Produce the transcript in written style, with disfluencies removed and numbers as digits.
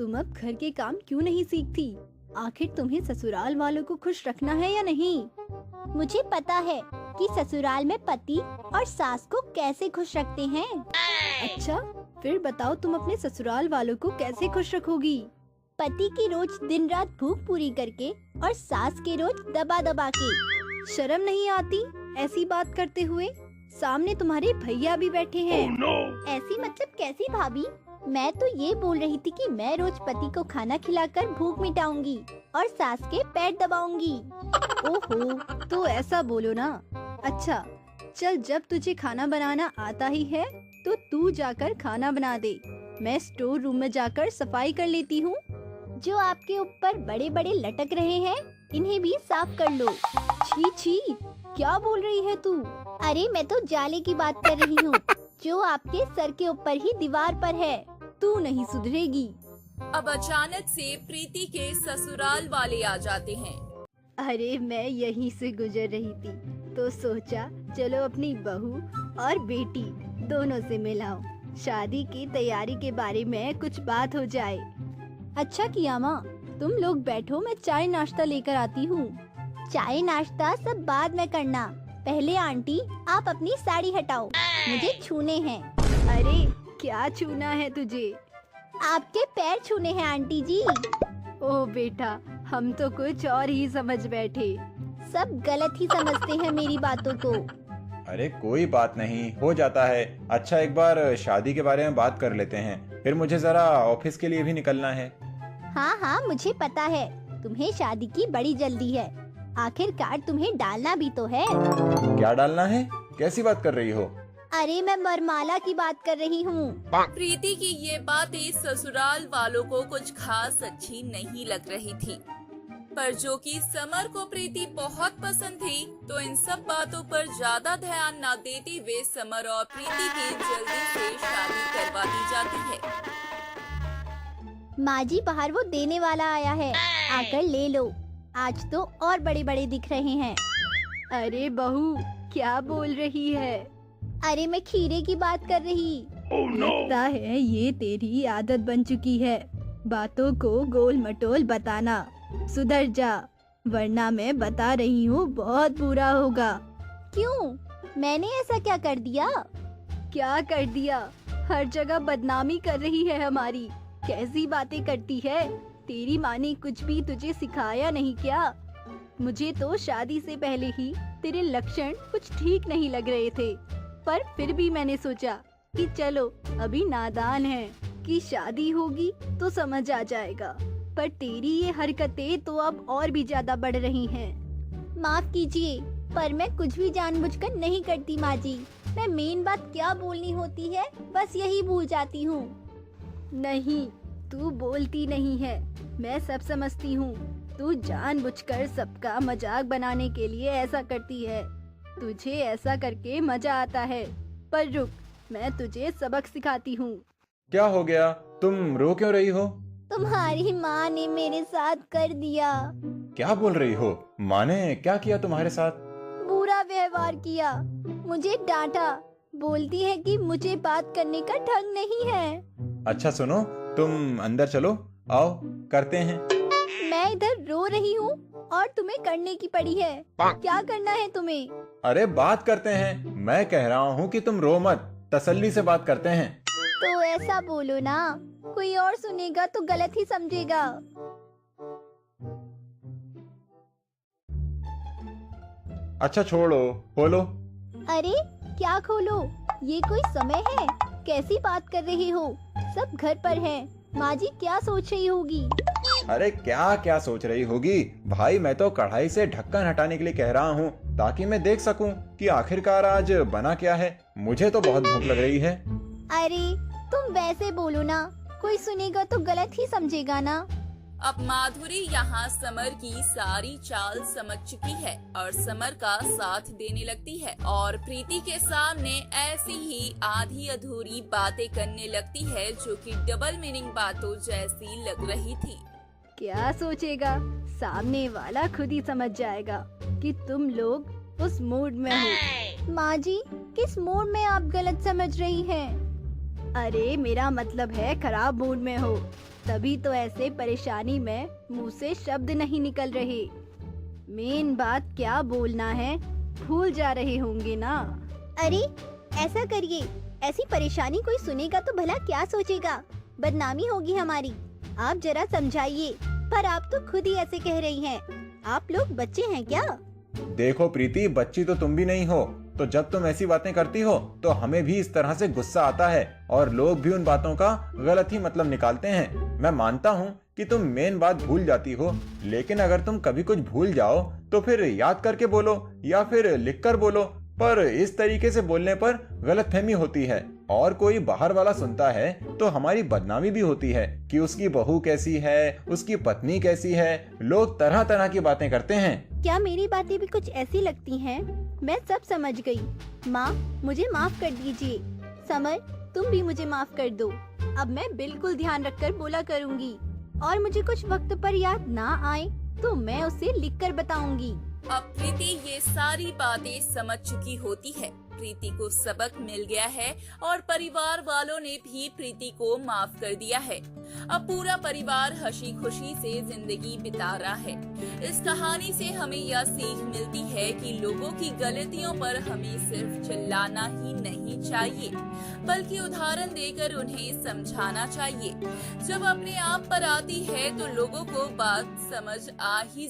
तुम अब घर के काम क्यों नहीं सीखती? आखिर तुम्हें ससुराल वालों को खुश रखना है या नहीं? मुझे पता है कि ससुराल में पति और सास को कैसे खुश रखते हैं। अच्छा, फिर बताओ तुम अपने ससुराल वालों को कैसे खुश रखोगी? पति की रोज दिन रात भूख पूरी करके और सास के रोज दबा दबा के। शर्म नहीं आती ऐसी बात करते हुए? सामने तुम्हारे भैया भी बैठे हैं। ऐसी मतलब कैसी भाभी? मैं तो ये बोल रही थी कि मैं रोज पति को खाना खिलाकर भूख मिटाऊंगी और सास के पैर दबाऊंगी। ओहो, तो ऐसा बोलो ना। अच्छा, चल जब तुझे खाना बनाना आता ही है तो तू जाकर खाना बना दे। मैं स्टोर रूम में जाकर सफाई कर लेती हूँ। जो आपके ऊपर बड़े बड़े लटक रहे हैं, इन्हें भी साफ कर लो। छी छी, क्या बोल रही है तू? अरे मैं तो जाले की बात कर रही हूँ जो आपके सर के ऊपर ही दीवार पर है। तू नहीं सुधरेगी। अब अचानक से प्रीति के ससुराल वाले आ जाते हैं। अरे मैं यहीं से गुजर रही थी तो सोचा चलो अपनी बहू और बेटी दोनों से मिलाऊं। शादी की तैयारी के बारे में कुछ बात हो जाए। अच्छा किया माँ, तुम लोग बैठो, मैं चाय नाश्ता लेकर आती हूँ। चाय नाश्ता सब बाद में करना। पहले आंटी आप अपनी साड़ी हटाओ, मुझे छूने हैं। अरे क्या छूना है तुझे? आपके पैर छूने हैं आंटी जी। ओह बेटा, हम तो कुछ और ही समझ बैठे। सब गलत ही समझते हैं मेरी बातों को। अरे कोई बात नहीं, हो जाता है। अच्छा, एक बार शादी के बारे में बात कर लेते हैं, फिर मुझे जरा ऑफिस के लिए भी निकलना है। हाँ हाँ, मुझे पता है तुम्हें शादी की बड़ी जल्दी है। आखिरकार तुम्हें डालना भी तो है। क्या डालना है? कैसी बात कर रही हो? अरे मैं वरमाला की बात कर रही हूँ। प्रीति की ये बातें ससुराल वालों को कुछ खास अच्छी नहीं लग रही थी, पर जो कि समर को प्रीति बहुत पसंद थी, तो इन सब बातों पर ज्यादा ध्यान न देते हुए समर और प्रीति की जल्दी से शादी करवा दी जाती है। माँ जी, बाहर वो देने वाला आया है, आकर ले लो। आज तो और बड़े बड़े दिख रहे हैं। अरे बहू, क्या बोल रही है? अरे मैं खीरे की बात कर रही। लगता है ये तेरी आदत बन चुकी है, बातों को गोल मटोल बताना। सुधर जा, वरना मैं बता रही हूँ बहुत बुरा होगा। क्यों? मैंने ऐसा क्या कर दिया? क्या कर दिया? हर जगह बदनामी कर रही है हमारी। कैसी बातें करती है? तेरी माँ ने कुछ भी तुझे सिखाया नहीं क्या? मुझे तो शादी से पहले ही तेरे लक्षण कुछ ठीक नहीं लग रहे थे, पर फिर भी मैंने सोचा कि चलो अभी नादान है, कि शादी होगी तो समझ आ जाएगा। पर तेरी ये हरकतें तो अब और भी ज्यादा बढ़ रही हैं। माफ कीजिए, पर मैं कुछ भी जानबूझकर नहीं करती माँ जी। मैं मेन बात क्या बोलनी होती है बस यही भूल जाती हूँ। नहीं, तू बोलती नहीं है, मैं सब समझती हूँ। तू जानबूझकर सबका मजाक बनाने के लिए ऐसा करती है। तुझे ऐसा करके मजा आता है। पर रुक, मैं तुझे सबक सिखाती हूँ। क्या हो गया? तुम रो क्यों रही हो? तुम्हारी माँ ने मेरे साथ कर दिया। क्या बोल रही हो? माँ ने क्या किया तुम्हारे साथ? बुरा व्यवहार किया, मुझे डांटा। बोलती है कि मुझे बात करने का ढंग नहीं है। अच्छा सुनो, तुम अंदर चलो, आओ करते हैं। मैं इधर रो रही हूँ और तुम्हें करने की पड़ी है। क्या करना है तुम्हें? अरे बात करते हैं। मैं कह रहा हूँ कि तुम रो मत, तसल्ली से बात करते हैं। तो ऐसा बोलो ना, कोई और सुनेगा तो गलत ही समझेगा। अच्छा छोड़ो, बोलो। अरे क्या खोलो? ये कोई समय है? कैसी बात कर रहे हो? सब घर पर हैं। माँ जी क्या सोच रही होगी? अरे क्या क्या सोच रही होगी भाई, मैं तो कढ़ाई से ढक्कन हटाने के लिए कह रहा हूँ, ताकि मैं देख सकूं कि आखिरकार आज बना क्या है। मुझे तो बहुत भूख लग रही है। अरे तुम वैसे बोलो ना, कोई सुनेगा तो गलत ही समझेगा ना। अब माधुरी यहाँ समर की सारी चाल समझ चुकी है और समर का साथ देने लगती है और प्रीति के सामने ऐसी ही आधी अधूरी बातें करने लगती है जो कि डबल मीनिंग बातों जैसी लग रही थी। क्या सोचेगा? सामने वाला खुद ही समझ जाएगा कि तुम लोग उस मूड में हो। माँ जी, किस मूड में आप गलत समझ रही हैं? अरे मेरा मतलब है खराब मूड में हो, तभी तो ऐसे परेशानी में मुंह से शब्द नहीं निकल रहे। मेन बात क्या बोलना है भूल जा रहे होंगे ना। अरे ऐसा करिए, ऐसी परेशानी कोई सुनेगा तो भला क्या सोचेगा, बदनामी होगी हमारी। आप जरा समझाइए। पर आप तो खुद ही ऐसे कह रही हैं। आप लोग बच्चे हैं क्या? देखो प्रीति, बच्ची तो तुम भी नहीं हो, तो जब तुम ऐसी बातें करती हो तो हमें भी इस तरह से गुस्सा आता है और लोग भी उन बातों का गलत ही मतलब निकालते हैं। मैं मानता हूँ कि तुम मेन बात भूल जाती हो, लेकिन अगर तुम कभी कुछ भूल जाओ तो फिर याद करके बोलो या फिर लिख कर बोलो। पर इस तरीके से बोलने पर गलतफहमी होती है और कोई बाहर वाला सुनता है तो हमारी बदनामी भी होती है कि उसकी बहू कैसी है, उसकी पत्नी कैसी है। लोग तरह तरह की बातें करते हैं। क्या मेरी बातें भी कुछ ऐसी लगती हैं? मैं सब समझ गई। माँ, मुझे माफ कर दीजिए। समर, तुम भी मुझे माफ कर दो। अब मैं बिल्कुल ध्यान रखकर बोला करूँगी। और मुझे कुछ वक्त पर याद ना आए तो मैं उसे लिखकर बताऊंगी। अब प्रीति ये सारी बातें समझ चुकी होती है। प्रीति को सबक मिल गया है और परिवार वालों ने भी प्रीति को माफ कर दिया है। अब पूरा परिवार हंसी खुशी से जिंदगी बिता रहा है। इस कहानी से हमें यह सीख मिलती है कि लोगों की गलतियों पर हमें सिर्फ चिल्लाना ही नहीं चाहिए, बल्कि उदाहरण देकर उन्हें समझाना चाहिए। जब अपने आप पर आती है तो लोगों को बात समझ आ ही